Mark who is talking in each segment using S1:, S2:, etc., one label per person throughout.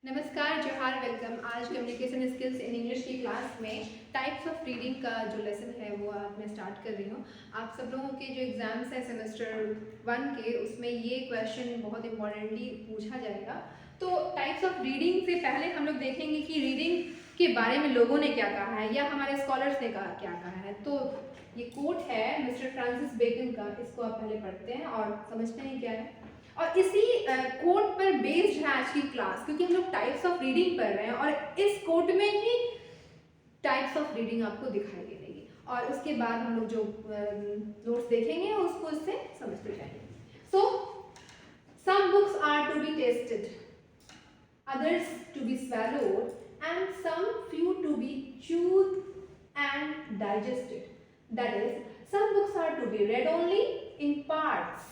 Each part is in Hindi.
S1: नमस्कार, जोहार, वेलकम। आज कम्युनिकेशन स्किल्स इन इंग्लिश की क्लास में टाइप्स ऑफ रीडिंग का जो लेसन है वो आज मैं स्टार्ट कर रही हूँ। आप सब लोगों के जो एग्ज़ाम्स हैं सेमेस्टर 1 के, उसमें ये क्वेश्चन बहुत इंपॉर्टेंटली पूछा जाएगा। तो टाइप्स ऑफ रीडिंग से पहले हम लोग देखेंगे कि रीडिंग के बारे में लोगों ने क्या कहा है या हमारे स्कॉलर्स ने क्या कहा है। तो ये कोट है मिस्टर फ्रांसिस बेकन का, इसको आप पहले पढ़ते हैं और समझते हैं क्या है। और इसी कोट पर बेस्ड है आज की क्लास, क्योंकि हम लोग टाइप्स ऑफ रीडिंग पढ़ रहे हैं और इस कोट में ही टाइप्स ऑफ रीडिंग आपको दिखाई दे रही है और उसके बाद हम लोग जो नोट्स देखेंगे उसको इससे समझते जाएंगे। So some books are to be tested, others to be swallowed, and some few to be chewed and digested. That is, some books are to be read only in parts,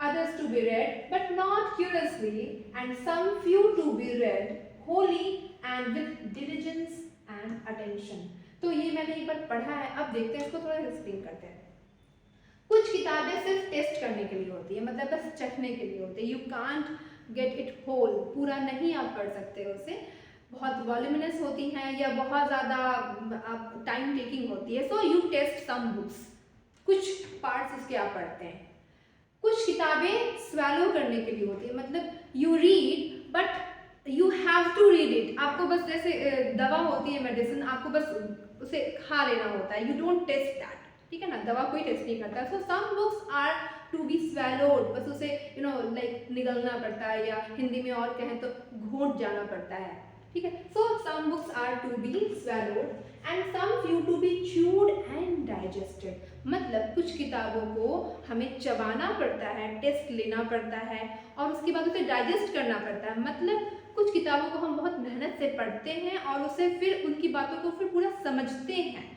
S1: others to be read but not curiously, and some few to be read wholly and with diligence and attention. तो ये मैंने एक बार पढ़ा है, अब देखते हैं इसको थोड़ा एक्सप्लेन करते हैं। कुछ किताबें सिर्फ टेस्ट करने के लिए होती है, मतलब बस चखने के लिए होती है। You can't get it whole, पूरा नहीं आप पढ़ सकते हो उसे, बहुत वॉल्यूमिनस होती हैं या बहुत ज़्यादा टाइम टेकिंग होती है। So you test some books, कुछ पार्ट्स उसके आप पढ़ते हैं। कुछ किताबें स्वेलो करने के लिए होती है, मतलब you read but you have to read it. आपको बस जैसे दवा होती है, मेडिसिन, आपको बस उसे खा लेना होता है, यू डोंट टेस्ट दैट, ठीक है ना। दवा कोई टेस्ट नहीं करता। So some books are to be swallowed, बस उसे लाइक निगलना पड़ता है, या हिंदी में और कहें तो घोंट जाना पड़ता है, ठीक है। So some books are to be swallowed and some few to be chewed and digested, मतलब कुछ किताबों को हमें चबाना पड़ता है, टेस्ट लेना पड़ता है और उसके बाद उसे डाइजेस्ट करना पड़ता है। मतलब कुछ किताबों को हम बहुत मेहनत से पढ़ते हैं और उसे फिर उनकी बातों को फिर पूरा समझते हैं,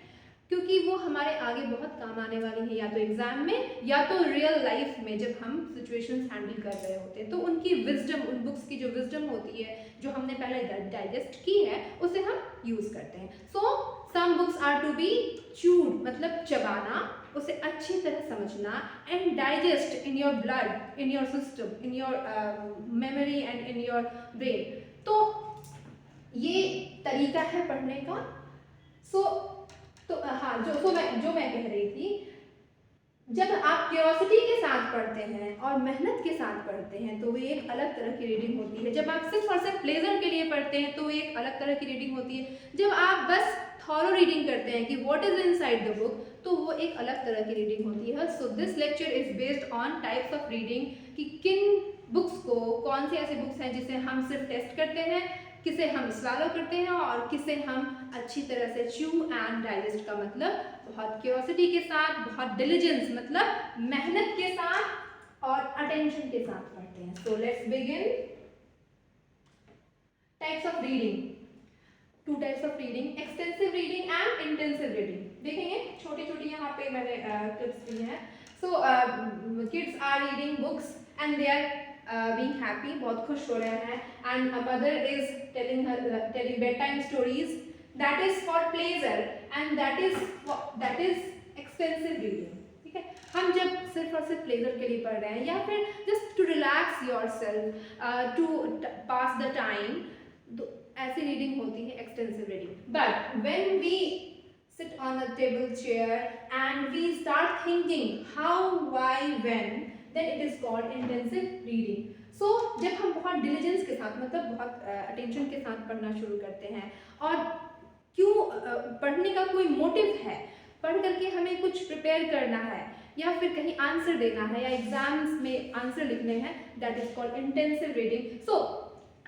S1: क्योंकि वो हमारे आगे बहुत काम आने वाली है, या तो एग्जाम में या तो रियल लाइफ में जब हम सिचुएशंस हैंडल कर रहे होते हैं। तो उनकी विजडम, उन बुक्स की जो विजडम होती है, जो हमने पहले डाइजेस्ट की है, उसे हम यूज करते हैं। So some books are to be chewed, मतलब चबाना, उसे अच्छी तरह समझना, and digest in your blood, in your system, in your memory and in your brain. तो ये तरीका है पढ़ने का। तो हाँ, जो मैं कह रही थी, जब आप क्यूरियोसिटी के साथ पढ़ते हैं और मेहनत के साथ पढ़ते हैं तो वो एक अलग तरह की रीडिंग होती है। जब आप सिर्फ और सिर्फ प्लेजर के लिए पढ़ते हैं तो एक अलग तरह की रीडिंग होती है। जब आप बस थॉरो रीडिंग करते हैं कि what is inside the book, तो वो एक अलग तरह की रीडिंग होती है। So this lecture is based on types of reading, कि किन बुक्स को, कौन सी ऐसी बुक्स हैं जिसे हम सिर्फ टेस्ट करते हैं, किसे हम स्वैलो करते हैं और किसे हम अच्छी तरह से च्यू एंड डाइजेस्ट का मतलब बहुत क्यूरियोसिटी के साथ, बहुत डिलिजेंस मतलब मेहनत के साथ और अटेंशन के साथ पढ़ते हैं। So let's begin. Types of reading, two types of reading, extensive reading and intensive reading. देखेंगे छोटी छोटी यहाँ पे मैंने क्लिप्स दी हैं। So kids are reading books and they are being happy, बहुत खुश हो रहे हैं, and a mother is telling bedtime stories, that is for pleasure and that is extensive reading, ठीक है। हम जब सिर्फ और सिर्फ प्लेजर के लिए पढ़ रहे हैं या फिर just to relax your self, to pass the time, तो ऐसी रीडिंग होती है extensive reading. But when we sit on a table chair and we start thinking how, why, when, then it is called intensive reading. So जब हम बहुत diligence के साथ, मतलब बहुत attention के साथ पढ़ना शुरू करते हैं, और क्यों पढ़ने का कोई मोटिव है, पढ़ करके हमें कुछ प्रिपेयर करना है या फिर कहीं आंसर देना है या एग्जाम्स में आंसर लिखने हैं, that is called intensive reading. So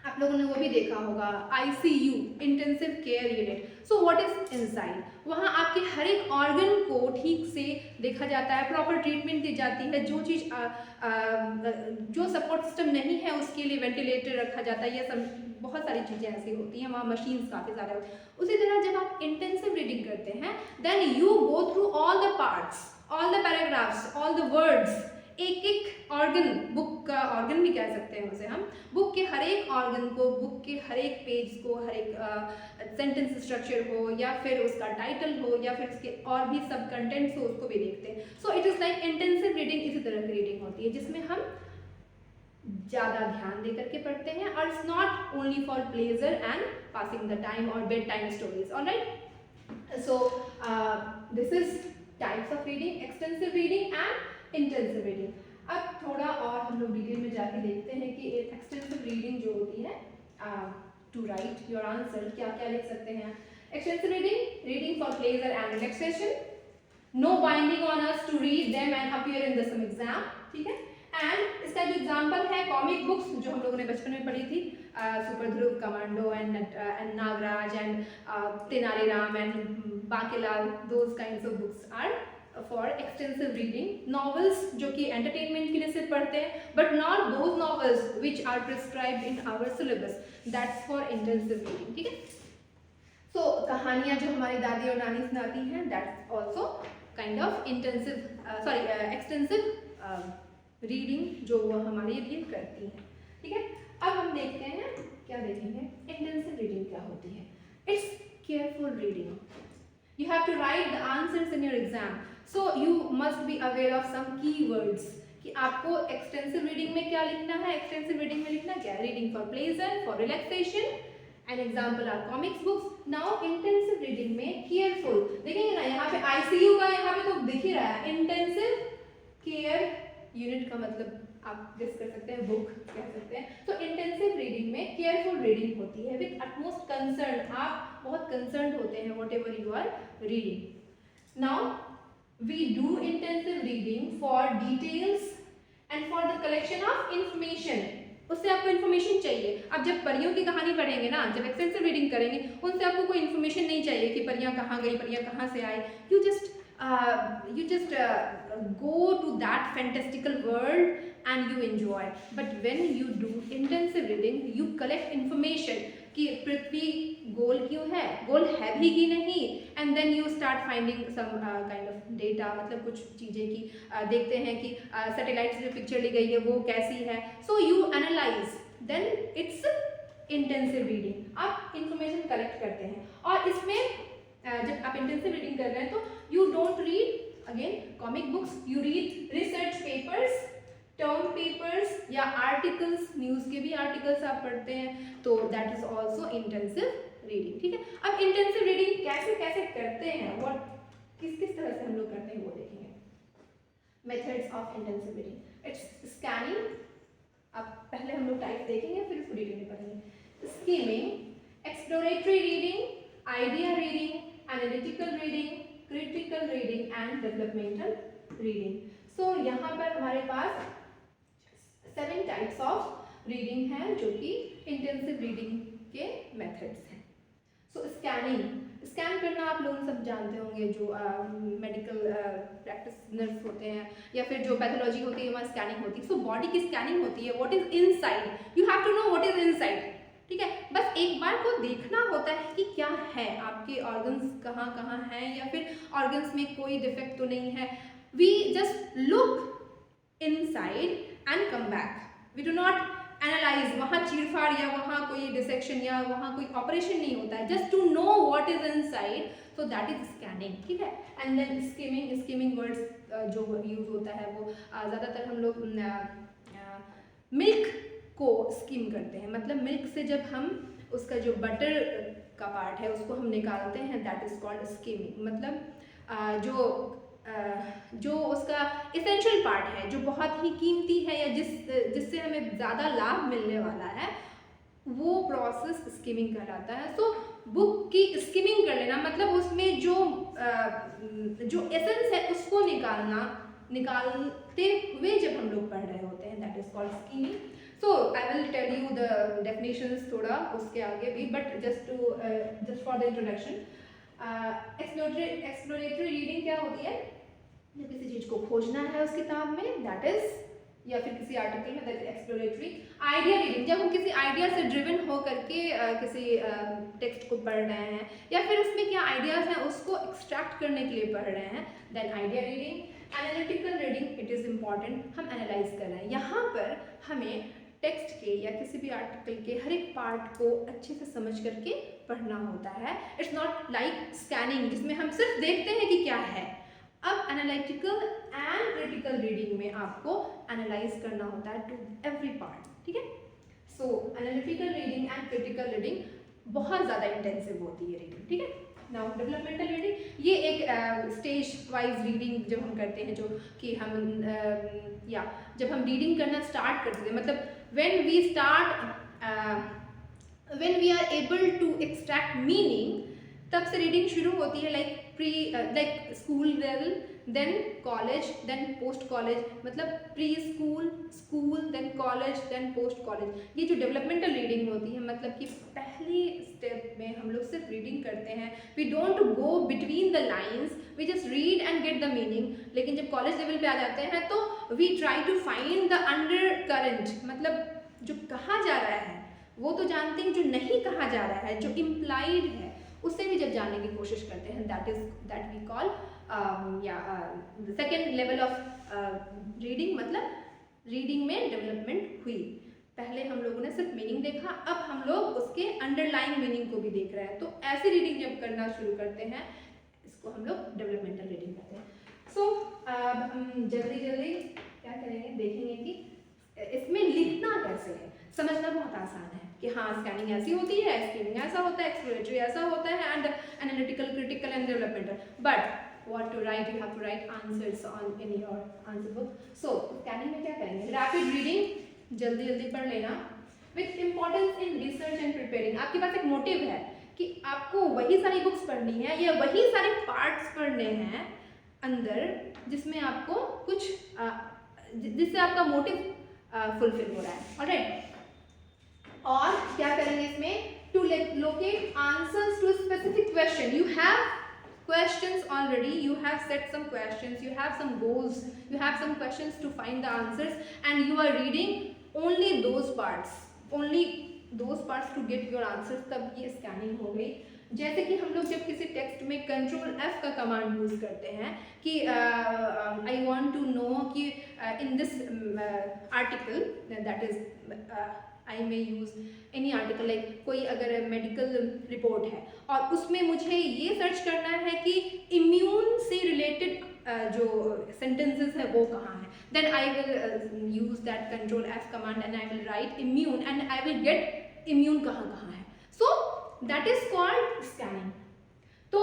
S1: आप लोगों ने वो भी देखा होगा, ICU, intensive care unit. So what is inside, वहाँ आपके हर एक ऑर्गन को ठीक से देखा जाता है, प्रॉपर ट्रीटमेंट दी जाती है। जो चीज़ जो सपोर्ट सिस्टम नहीं है उसके लिए वेंटिलेटर रखा जाता है, ये सब बहुत सारी चीज़ें ऐसी होती हैं, वहाँ मशीन्स काफ़ी सारे होते हैं। उसी तरह जब आप इंटेंसिव रीडिंग करते हैं, then you go through all the parts, all the paragraphs, all the words, एक एक ऑर्गन, बुक का ऑर्गन भी कह सकते हैं उसे हम, बुक के हर एक ऑर्गन को, बुक के हर एक पेज को, हर एक सेंटेंस स्ट्रक्चर हो या फिर उसका टाइटल हो या फिर उसके और भी सब कंटेंट्स हो, उसको भी देखते हैं। So it is like intensive reading, इसी तरह की रीडिंग होती है जिसमें हम ज़्यादा ध्यान दे करके पढ़ते हैं, और it's not only for pleasure and passing the time और bed time stories. Alright, so this is types of reading, extensive reading and intensive reading. अब थोड़ा और हम लोग डिटेल में जाके देखते हैं कि एक्सटेंसिव रीडिंग जो होती है, टू राइट योर आंसर, क्या क्या लिख सकते हैं. Extensive reading, reading for pleasure and relaxation, no binding on us to read them and appear in the some exam. ठीक है. एंड इसका जो एग्जाम्पल है कॉमिक बुक्स जो हम लोगों ने बचपन में पढ़ी थी, super Dhruv, commando and Nagraj and Tenaliram and Bankelal, those kinds of books are for extensive reading. Novels जो कि एंटरटेनमेंट के लिए सिर्फ पढ़ते हैं, but not those novels which are prescribed in our syllabus, that's for intensive reading. ठीक है. सो कहानियाँ जो हमारी दादी और नानी सुनाती हैं, that's also kind of intensive extensive reading जो वो हमारे लिए करती है. ठीक है. अब हम देखते हैं, क्या देखेंगे, इंटेंसिव रीडिंग क्या होती है. It's careful reading. You have to write the answers in your exam, so you must be aware of some keywords कि आपको एक्सटेंसिव रीडिंग में क्या लिखना है. एक्सटेंसिव रीडिंग में लिखना क्या है, reading for pleasure, for relaxation, an example are comics books. Now intensive reading में केयरफुल देखेंगे ना, यहाँ पे ICU का यहाँ पे तो दिख ही रहा है. इंटेंसिव केयर यूनिट का मतलब आप गेस कर सकते हैं, बुक कह सकते हैं. तो इंटेंसिव रीडिंग में केयरफुल रीडिंग होती है विद अटमोस्ट कंसर्न. आप बहुत कंसर्न होते हैं whatever you are reading. Now we do intensive reading for details and for the collection of information. उससे आपको इन्फॉर्मेशन चाहिए. अब जब परियों की कहानी पढ़ेंगे ना, जब एक्सटेंसिव रीडिंग करेंगे, उनसे आपको कोई इन्फॉर्मेशन नहीं चाहिए कि परियां कहाँ गई, परियां कहाँ से आई. You just go to that fantastical world and you enjoy. But when you do intensive reading, you collect information कि पृथ्वी गोल क्यों है, गोल है भी कि नहीं, and then you start finding some kind of data, मतलब कुछ चीज़ें की देखते हैं कि सैटेलाइट से जो पिक्चर ली गई है वो कैसी है. So you analyze, then it's intensive reading. आप information collect करते हैं. और इसमें जब आप इंटेंसिव रीडिंग कर रहे हैं तो you don't read again comic books, you read research papers, term papers या आर्टिकल्स, न्यूज़ के भी आर्टिकल्स आप पढ़ते हैं, तो that is also intensive reading. ठीक है. अब इंटेंसिव रीडिंग कैसे कैसे करते हैं, और किस किस तरह से हम लोग करते हैं वो देखेंगे. Methods of intensive reading, it's scanning. अब पहले हम लोग टाइप देखेंगे फिर उसको डिटेल में पढ़ेंगे. Skimming, exploratory reading, idea reading, analytical reading, critical reading and developmental reading. So यहाँ पर हमारे पास 7 टाइप्स ऑफ रीडिंग हैं जो कि इंटेंसिव रीडिंग के मेथड्स हैं. सो स्कैनिंग, स्कैन करना आप लोग सब जानते होंगे, जो मेडिकल प्रैक्टिशनर्स होते हैं या फिर जो पैथोलॉजी होती है वहाँ स्कैनिंग होती है. सो बॉडी की स्कैनिंग होती है, what is inside, you have to know what is inside. ठीक है. बस एक बार को देखना होता है कि क्या है, आपके ऑर्गन्स कहाँ कहाँ हैं, या फिर ऑर्गन्स में कोई डिफेक्ट तो नहीं है. We just look inside and come back. We do not analyse, वहाँ चीरफाड़ या वहाँ कोई डिसेक्शन या वहाँ कोई ऑपरेशन नहीं होता है, just to know what is inside. So that is scanning. ठीक है. And then skimming, skimming words जो यूज होता है वो ज़्यादातर हम लोग मिल्क को स्किम करते हैं. मतलब मिल्क से जब हम उसका जो बटर का पार्ट है उसको हम निकालते हैं, दैट इज कॉल्ड स्किमिंग. मतलब जो उसका इसेंशियल पार्ट है, जो बहुत ही कीमती है या जिससे हमें ज़्यादा लाभ मिलने वाला है, वो प्रोसेस स्किमिंग कहलाता है. सो बुक की स्किमिंग कर लेना मतलब उसमें जो एसेंस है उसको निकालते हुए जब हम लोग पढ़ रहे होते हैं, that is called skimming. So I will tell you the definitions थोड़ा उसके आगे भी, but just for the introduction, exploratory reading क्या होती है, जब किसी चीज़ को खोजना है उस किताब में, that is, या फिर किसी आर्टिकल में, that is exploratory. Idea reading, जब हम किसी आइडिया से ड्रिवन हो करके किसी टेक्स्ट को पढ़ रहे हैं या फिर उसमें क्या आइडियाज़ हैं उसको एक्सट्रैक्ट करने के लिए पढ़ रहे हैं, then idea reading. Analytical reading, it is important, हम एनालाइज कर रहे हैं. यहाँ पर हमें टेक्स्ट के या किसी भी आर्टिकल के हर एक पार्ट को अच्छे से समझ करके पढ़ना होता है. इट्स नॉट लाइक स्कैनिंग जिसमें हम सिर्फ देखते हैं कि क्या है. अब एनालिटिकल एंड क्रिटिकल रीडिंग में आपको एनालाइज करना होता है टू एवरी पार्ट, ठीक है। So analytical reading and critical reading बहुत ज़्यादा इंटेंसिव होती है रीडिंग, ठीक है। नाउ डेवलपमेंटल रीडिंग, ये एक स्टेज वाइज रीडिंग जब हम करते हैं, जो कि हम या जब हम रीडिंग करना स्टार्ट करते हैं, मतलब when we start when we are able to extract meaning, तब से रीडिंग शुरू होती है, like school level, then college, then post college, मतलब pre school, school, then college, then post college. ये जो डेवलपमेंटल रीडिंग होती है, मतलब कि पहली स्टेप में हम लोग सिर्फ रीडिंग करते हैं, we don't go between the lines, we just read and get the meaning. लेकिन जब कॉलेज लेवल पे आ जाते हैं तो we try to find the undercurrent, मतलब जो कहा जा रहा है वो तो जानते हैं, जो नहीं कहा जा रहा है, जो इम्प्लाइड है, उससे भी जब जानने की कोशिश करते हैं, that we call second level of reading. मतलब रीडिंग में डेवलपमेंट हुई, पहले हम लोगों ने सिर्फ मीनिंग देखा, अब हम लोग उसके अंडरलाइन मीनिंग को भी देख रहे हैं। तो ऐसी रीडिंग जब करना शुरू करते हैं, इसको हम लोग डेवलपमेंटल रीडिंग कहते हैं। सो हम जल्दी जल्दी क्या करेंगे, देखेंगे कि इसमें लिखना कैसे है। समझना बहुत आसान है कि हाँ स्कैनिंग ऐसी होती है, स्कीमिंग ऐसा होता है, एक्सप्लोरेटरी ऐसा होता है, and analytical, critical and developmental, but what to write, you have to write answers on in your answer book. So scanning में क्या करेंगे, रैपिड रीडिंग, जल्दी जल्दी पढ़ लेना, with importance in research and preparing। आपके पास एक मोटिव है कि आपको वही सारी बुक्स पढ़नी है या वही सारे पार्ट्स पढ़ने हैं अंदर, जिसमें आपको कुछ जिससे आपका मोटिव फुलफिल हो रहा है, ऑलराइट। और क्या करेंगे इसमें, to locate answers to specific question. You have questions already, you have set some questions, you have some goals, you have some questions to find the answers, and you are reading only those parts to get your answers। तब ये स्कैनिंग हो गई। जैसे कि हम लोग जब किसी टेक्स्ट में कंट्रोल F का कमांड यूज करते हैं कि आई वांट टू नो कि in this article, that is I may use any article, like कोई अगर मेडिकल रिपोर्ट है और उसमें मुझे ये सर्च करना है कि इम्यून से रिलेटेड जो सेंटेंसेस है वो कहाँ है, then I will use that control F command and I will write immune and I will get immune कहाँ है। So that is called scanning. तो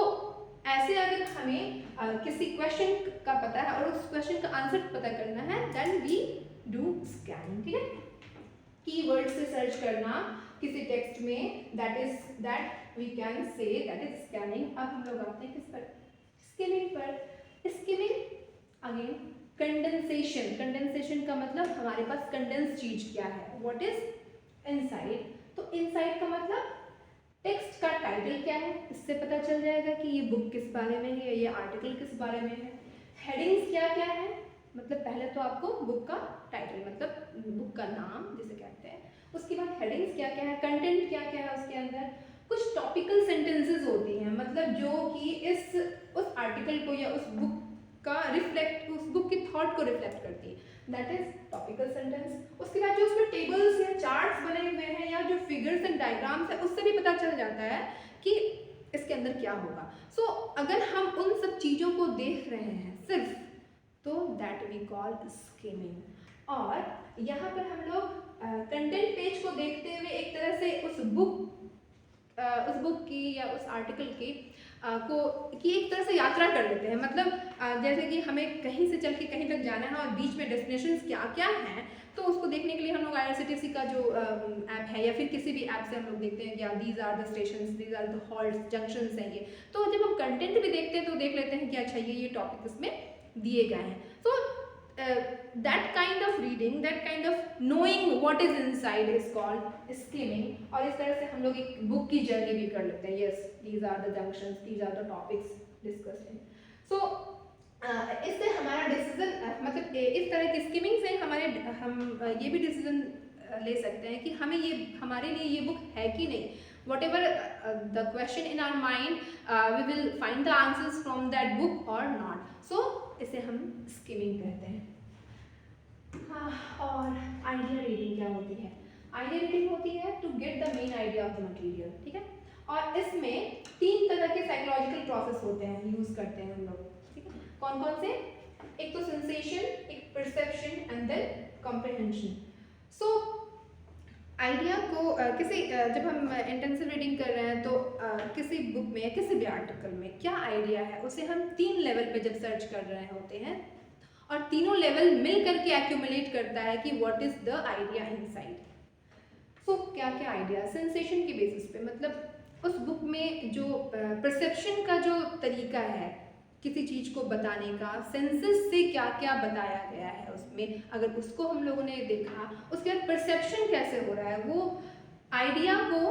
S1: ऐसे अगर हमें किसी क्वेश्चन का पता है और उस क्वेश्चन का आंसर पता करना है, देन वी डू स्कैनिंग, ठीक है। कीवर्ड से सर्च करना किसी टेक्स्ट में, that we can say that is scanning. अब हम लोग आते हैं किस पर, स्किमिंग पर। Skimming again condensation. कंडेंसेशन का मतलब हमारे पास कंडेंस चीज क्या है, व्हाट इज इनसाइड। तो इनसाइड का मतलब टेक्स्ट का टाइटल क्या है, इससे पता चल जाएगा कि ये बुक किस बारे में है, ये आर्टिकल किस बारे में है। हेडिंग्स क्या क्या है, मतलब पहले तो आपको बुक का टाइटल, मतलब बुक का नाम जिसे कहते हैं, उसके बाद हेडिंग्स क्या क्या है, कंटेंट क्या क्या है उसके अंदर। कुछ टॉपिकल सेंटेंसेस होती हैं, मतलब जो कि उस आर्टिकल को या उस बुक का उस बुक की थॉट को रिफ्लेक्ट करती है, दैट इज टॉपिकल सेंटेंस। उसके बाद जो उसमें टेबल्स या चार्ट्स बने हुए हैं या जो फिगर्स एंड डायग्राम्स है, उससे भी पता चल जाता है कि इसके अंदर क्या होगा। सो अगर हम उन सब चीज़ों को देख रहे हैं सिर्फ, तो दैट वी कॉल स्किमिंग। और यहाँ पर हम लोग कंटेंट पेज को देखते हुए एक तरह से उस बुक की या उस आर्टिकल की एक तरह से यात्रा कर लेते हैं। मतलब जैसे कि हमें कहीं से चल के कहीं तक जाना है और बीच में डेस्टिनेशंस क्या क्या हैं, तो उसको देखने के लिए हम लोग IRCTC का जो ऐप है या फिर किसी भी ऐप से हम लोग देखते हैं कि these are the stations, these are the halts, junctions हैं ये। तो जब हम कंटेंट भी देखते हैं तो देख लेते हैं कि अच्छा ये टॉपिक इसमें दिए गए हैं। सो that kind of reading, that kind of knowing what is inside is called skimming। और इस तरह से हम लोग एक बुक की जर्नी भी कर लेते हैं। yes, these are the junctions, these are the topics discussed in। so इससे हमारा डिसीजन, मतलब इस तरह की स्किमिंग से हम ये भी डिसीजन ले सकते हैं कि हमारे लिए ये बुक है कि नहीं। whatever the question in our mind, we will find the answers from that book or not। so इसे हम स्किमिंग कहते हैं। हाँ, और आइडिया रीडिंग क्या होती है? आइडिया रीडिंग होती है to get the main idea of the material, ठीक है। और इसमें 3 तरह के साइकोलॉजिकल प्रोसेस होते हैं, यूज करते हैं हम लोग, ठीक है। कौन कौन से? एक तो सेंसेशन, एक perception and then comprehension. So idea को जब हम इंटेंसिव रीडिंग कर रहे हैं तो किसी बुक में या किसी भी आर्टिकल में क्या आइडिया है उसे हम 3 लेवल पे जब सर्च कर रहे होते हैं और तीनों लेवल मिल करके एक्यूमुलेट करता है कि what is the idea inside. So क्या क्या आइडिया? सेंसेशन के बेसिस पे, मतलब उस बुक में जो परसेप्शन का जो तरीका है किसी चीज़ को बताने का, सेंसेस से क्या क्या बताया गया है उसमें, अगर उसको हम लोगों ने देखा, उसके बाद परसेप्शन कैसे हो रहा है, वो आइडिया को,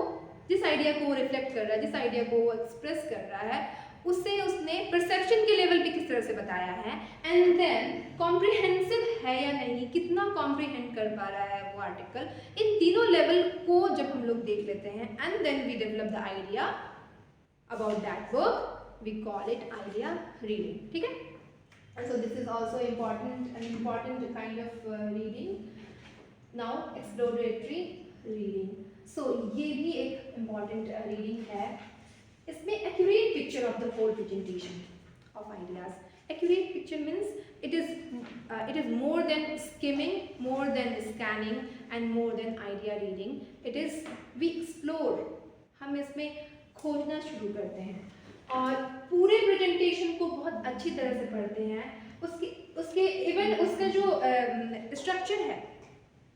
S1: जिस आइडिया को वो रिफ्लेक्ट कर रहा है, जिस आइडिया को वो एक्सप्रेस कर रहा है, उसे उसने परसेप्शन के लेवल पे किस तरह से बताया है, एंड देन कॉम्प्रिहेंसिव है या नहीं, कितना कॉम्प्रिहेंड कर पा रहा है वो आर्टिकल। इन तीनों लेवल को जब हम लोग देख लेते हैं and then we develop the idea about that work, we call it idea reading. ठीक है? So this is also an important kind of reading. Now exploratory reading. So ये भी एक important reading है. इसमें accurate picture of the whole presentation of ideas. Accurate picture means it is more than skimming, more than scanning, and more than idea reading. It is we explore. हम इसमें खोजना शुरू करते हैं और पूरे प्रेजेंटेशन को बहुत अच्छी तरह से पढ़ते हैं। उसके इवन उसका जो स्ट्रक्चर है,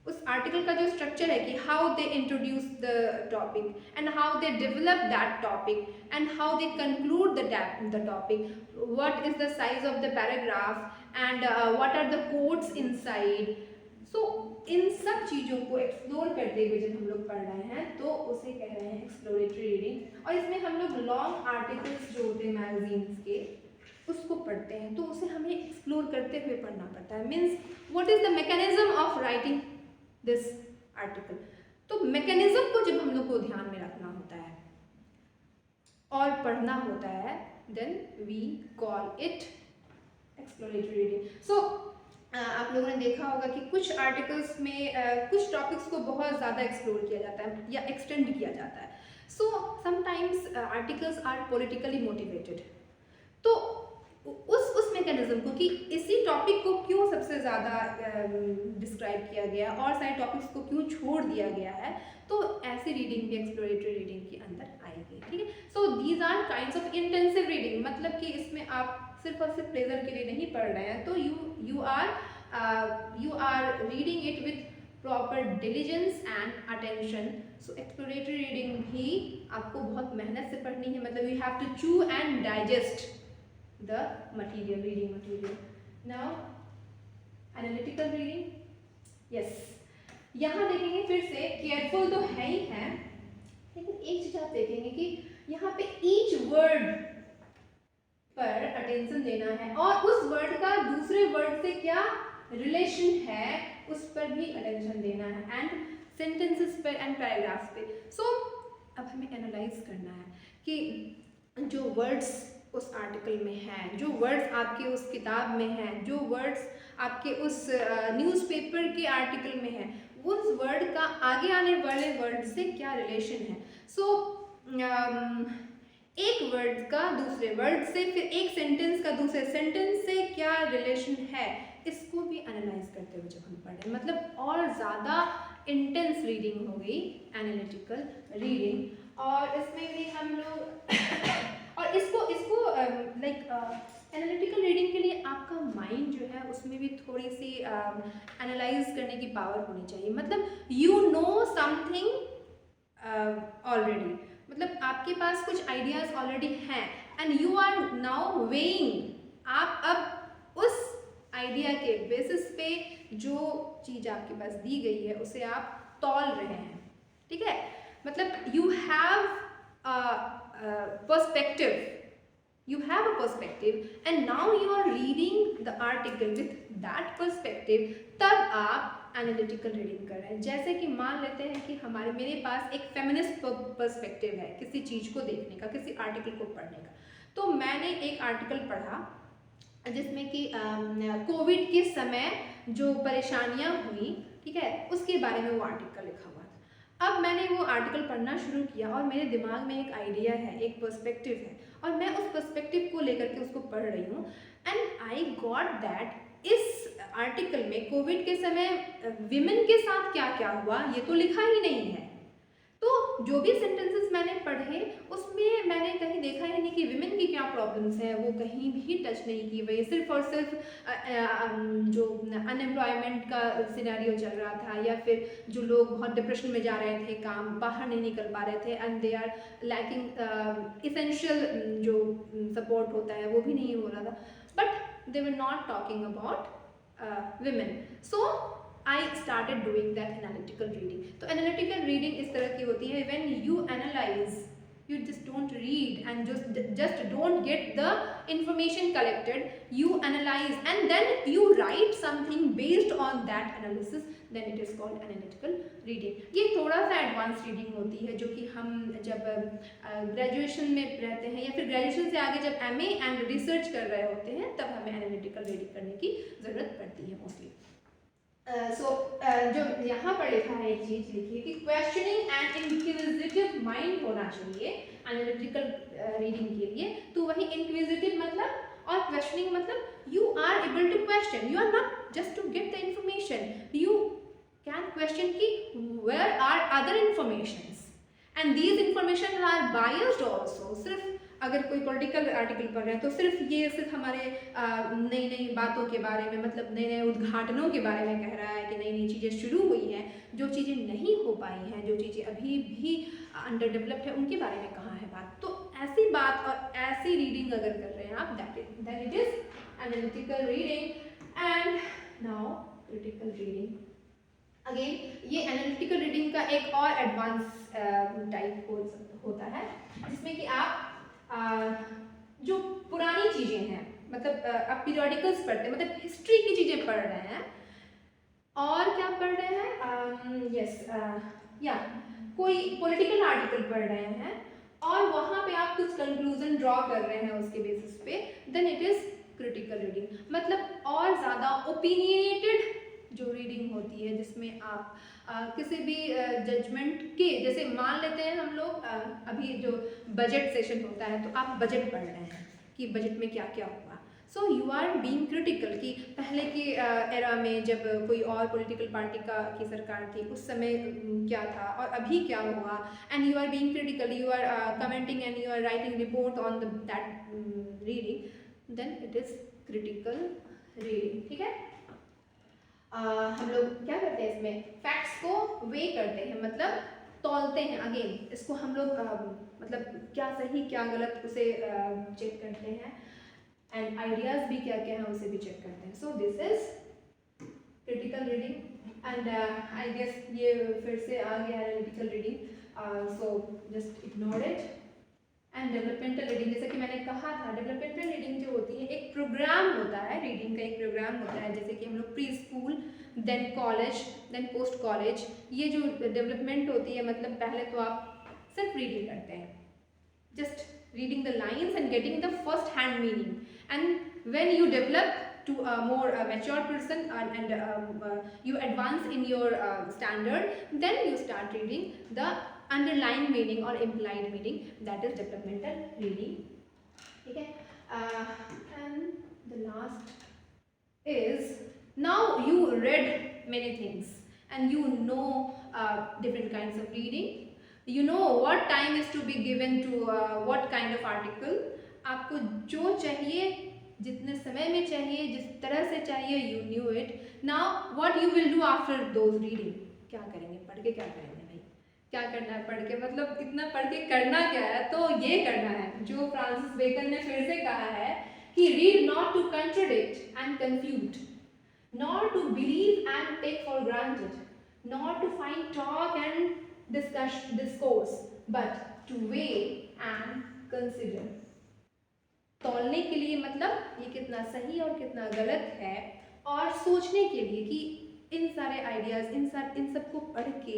S1: उस आर्टिकल का जो स्ट्रक्चर है कि how they introduce the topic and how they develop that topic and how they conclude the topic, what is the size of the paragraph and what are the quotes inside. So इन सब चीज़ों को एक्सप्लोर करते हुए जब हम लोग पढ़ रहे हैं तो उसे कह रहे हैं एक्सप्लोरेटरी रीडिंग। और इसमें हम लोग लॉन्ग आर्टिकल्स जो होते हैं मैगजीन्स के, उसको पढ़ते हैं तो उसे हमें एक्सप्लोर करते हुए पढ़ना पड़ता है। Means what is the mechanism of writing this article. तो मैकेनिज्म को जब हम लोग को ध्यान में रखना होता है और पढ़ना होता है, then we call it exploratory reading. So आप लोगों ने देखा होगा कि कुछ आर्टिकल्स में कुछ टॉपिक्स को बहुत ज़्यादा एक्सप्लोर किया जाता है या एक्सटेंड किया जाता है। So sometimes articles are politically motivated, तो उस मैकेनिज्म को कि इसी टॉपिक को क्यों सबसे ज़्यादा डिस्क्राइब किया गया और सारे टॉपिक्स को क्यों छोड़ दिया गया है, तो ऐसी रीडिंग भी एक्सप्लोरेटरी रीडिंग के अंदर आएगी। ठीक है? So these are kinds of intensive reading, मतलब कि इसमें आप सिर्फ और सिर्फ प्लेजर के लिए नहीं पढ़ रहे हैं, तो you are reading it with proper diligence and attention. So exploratory reading भी आपको बहुत मेहनत से पढ़नी है, मतलब you have to chew and digest the material, reading material. Now analytical reading, yes, यहाँ देखेंगे फिर से केयरफुल तो है ही है, लेकिन एक चीज आप देखेंगे कि यहाँ पे each word पर अटेंशन देना है और उस वर्ड का दूसरे वर्ड से क्या रिलेशन है उस पर भी अटेंशन देना है, एंड सेंटेंसेस पे एंड पैराग्राफ्स पे। सो अब हमें एनालाइज करना है कि जो वर्ड्स उस आर्टिकल में हैं, जो वर्ड्स आपके उस किताब में हैं, जो वर्ड्स आपके उस न्यूज़पेपर के आर्टिकल में हैं, उस वर्ड का आगे आने वाले वर्ड से क्या रिलेशन है। सो एक वर्ड का दूसरे वर्ड से, फिर एक सेंटेंस का दूसरे सेंटेंस से क्या रिलेशन है, इसको भी एनालाइज करते हुए जब हम पढ़ें, मतलब और ज़्यादा इंटेंस रीडिंग हो गई एनालिटिकल रीडिंग। और इसमें भी हम लोग और इसको लाइक एनालिटिकल रीडिंग के लिए आपका माइंड जो है उसमें भी थोड़ी सी एनालाइज करने की पावर होनी चाहिए। मतलब यू नो समथिंग ऑलरेडी, मतलब आपके पास कुछ आइडियाज ऑलरेडी हैं and you are now weighing, आप अब उस आइडिया के बेसिस पे जो चीज़ आपके पास दी गई है उसे आप तौल रहे हैं। ठीक है? मतलब you have perspective, you have a perspective and now you are reading the article with that perspective, तब आप analytical reading कर रहे हैं। जैसे कि मान लेते हैं कि मेरे पास एक feminist perspective है किसी चीज़ को देखने का, किसी आर्टिकल को पढ़ने का। तो मैंने एक आर्टिकल पढ़ा जिसमें कि कोविड के समय जो परेशानियाँ हुई, ठीक है, उसके बारे में वो आर्टिकल लिखा हुआ था। अब मैंने वो आर्टिकल पढ़ना शुरू किया और मेरे दिमाग में एक आइडिया है, एक पर्सपेक्टिव है, और मैं उस पर्सपेक्टिव को लेकर के उसको पढ़ रही हूँ। एंड आई गॉट दैट इस आर्टिकल में कोविड के समय विमेन के साथ क्या क्या हुआ ये तो लिखा ही नहीं है। तो जो भी सेंटेंसेस मैंने पढ़े उसमें मैंने कहीं देखा ही नहीं कि विमेन की क्या प्रॉब्लम्स हैं, वो कहीं भी टच नहीं की हुई। सिर्फ और सिर्फ जो अनएम्प्लॉयमेंट का सिनेरियो चल रहा था, या फिर जो लोग बहुत डिप्रेशन में जा रहे थे, काम बाहर नहीं निकल पा रहे थे, and they are lacking essential जो सपोर्ट होता है वो भी नहीं हो रहा था, but they were not talking about women. सो I started doing that analytical reading. तो analytical reading इस तरह की होती है when you analyze, you just don't read and just don't get the information collected, you analyze and then you write something based on that analysis, then it is called analytical reading. ये थोड़ा सा advanced reading होती है जो कि हम जब ग्रेजुएशन में रहते हैं या फिर ग्रेजुएशन से आगे जब MA and रिसर्च कर रहे होते हैं तब हमें analytical reading करने की ज़रूरत पड़ती है मोस्टली। जो यहाँ पर लिखा है एक चीज लिखी है कि क्वेश्चनिंग एंड इंक्विजिटिव माइंड होना चाहिए एनालिटिकल रीडिंग के लिए। तो वही इंक्विजिटिव मतलब और क्वेश्चनिंग मतलब you are able to question, you are not just to get the information, you can question की where are other informations and these information are biased also. सिर्फ अगर कोई पॉलिटिकल आर्टिकल पढ़ रहे हैं तो सिर्फ हमारे नई नई बातों के बारे में, मतलब नए नए उद्घाटनों के बारे में कह रहा है कि नई नई चीज़ें शुरू हुई हैं, जो चीज़ें नहीं हो पाई हैं, जो चीज़ें अभी भी अंडर डेवलप्ड है उनके बारे में कहाँ है बात। तो ऐसी बात और ऐसी रीडिंग अगर कर रहे हैं आप, that it is analytical reading. And now critical reading again, ये एनालिटिकल रीडिंग का एक और एडवांस टाइप होता है जिसमें कि आप जो पुरानी चीज़ें हैं, मतलब आप पीरियोडिकल्स पढ़ते हैं, मतलब हिस्ट्री की चीज़ें पढ़ रहे हैं, और क्या पढ़ रहे हैं, या कोई पॉलिटिकल आर्टिकल पढ़ रहे हैं और वहाँ पे आप कुछ कंक्लूजन ड्रॉ कर रहे हैं उसके बेसिस पे, then it is critical reading. मतलब और ज़्यादा ओपिनियनेटेड जो रीडिंग होती है जिसमें आप किसी भी जजमेंट के, जैसे मान लेते हैं हम लोग अभी जो बजट सेशन होता है तो आप बजट पढ़ रहे हैं कि बजट में क्या क्या हुआ। So you are being critical कि पहले के एरा में जब कोई और पॉलिटिकल पार्टी की सरकार थी उस समय क्या था और अभी क्या हुआ, and you are being critical, you are commenting and you are writing report on that reading, then it is critical reading. ठीक है, हम लोग क्या करते हैं इसमें फैक्ट्स को वे करते हैं, मतलब तौलते हैं। अगेन इसको हम लोग मतलब क्या सही क्या गलत उसे चेक करते हैं, एंड आइडियाज़ भी क्या क्या हैं उसे भी चेक करते हैं। So this is critical reading and I guess ये फिर से आ गया analytical reading, so just ignore it. And developmental reading, जैसे कि मैंने कहा था, डेवलपमेंटल रीडिंग जो होती है एक प्रोग्राम होता है, रीडिंग का एक प्रोग्राम होता है, जैसे कि हम लोग preschool, then college, then post college, ये जो डेवलपमेंट होती है, मतलब पहले तो आप सिर्फ रीडिंग करते हैं, just reading the lines and getting the first hand meaning, and when you develop to a more mature person and you advance in your standard, then you start reading the underlying meaning or implied meaning, that is developmental reading. Okay, and the last is, now you read many things and you know different kinds of reading, you know what time is to be given to what kind of article, आपको जो चाहिए, जितने समय में चाहिए, जिस तरह से चाहिए, you knew it. Now what you will do after those reading, क्या करेंगे पढ़ के, क्या करेंगे भाई, क्या करना है पढ़ के, मतलब इतना पढ़ के करना क्या है, तो ये करना है जो फ्रांसिस बेकन ने फिर से कहा है कि read not to contradict and confuse, not to believe and take for granted, not to find talk and discourse, but to weigh and consider. तौलने के लिए मतलब ये कितना सही और कितना गलत है, और सोचने के लिए कि इन सारे आइडियाज़, इन सब को पढ़ के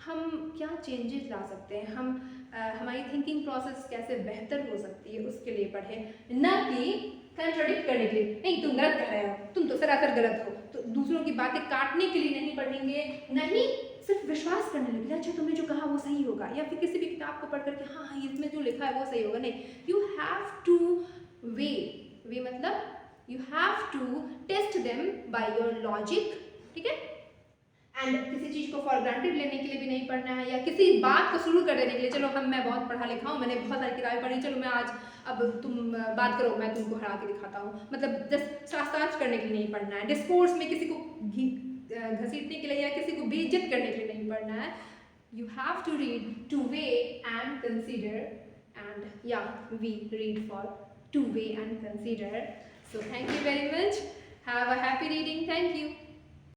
S1: हम क्या चेंजेस ला सकते हैं, हम हमारी थिंकिंग प्रोसेस कैसे बेहतर हो सकती है, उसके लिए पढ़ें, न कि कंट्राडिक्ट करने के लिए। नहीं, तुम गलत कर रहे हो, तुम तो सरासर गलत हो, तो दूसरों की बातें काटने के लिए नहीं पढ़ेंगे, नहीं सिर्फ विश्वास करने लगे, अच्छा तुमने जो कहा वो सही होगा, या फिर किसी भी किताब को पढ़ करके हाँ हाँ इसमें जो लिखा है वो सही होगा। नहीं, यू हैव वे, वे मतलब you have to test them by your logic, ठीक है। एंड किसी चीज़ को फॉर ग्रांटेड लेने के लिए भी नहीं पढ़ना है, या किसी बात को शुरू कर देने के लिए, चलो मैं बहुत पढ़ा लिखा हूँ, मैंने बहुत सारी किताबें पढ़ी, चलो मैं आज, अब तुम बात करो, मैं तुमको हरा के दिखाता हूँ, मतलब जस्ट शास्त्रार्थ करने के लिए नहीं पढ़ना है, डिस्कोर्स में किसी को घसीटने के लिए या किसी को बेइज्जत करने के लिए नहीं पढ़ना है। You have to read to weigh and consider, and yeah, we read for to weigh and consider. So thank you very much. Have a happy reading. Thank you.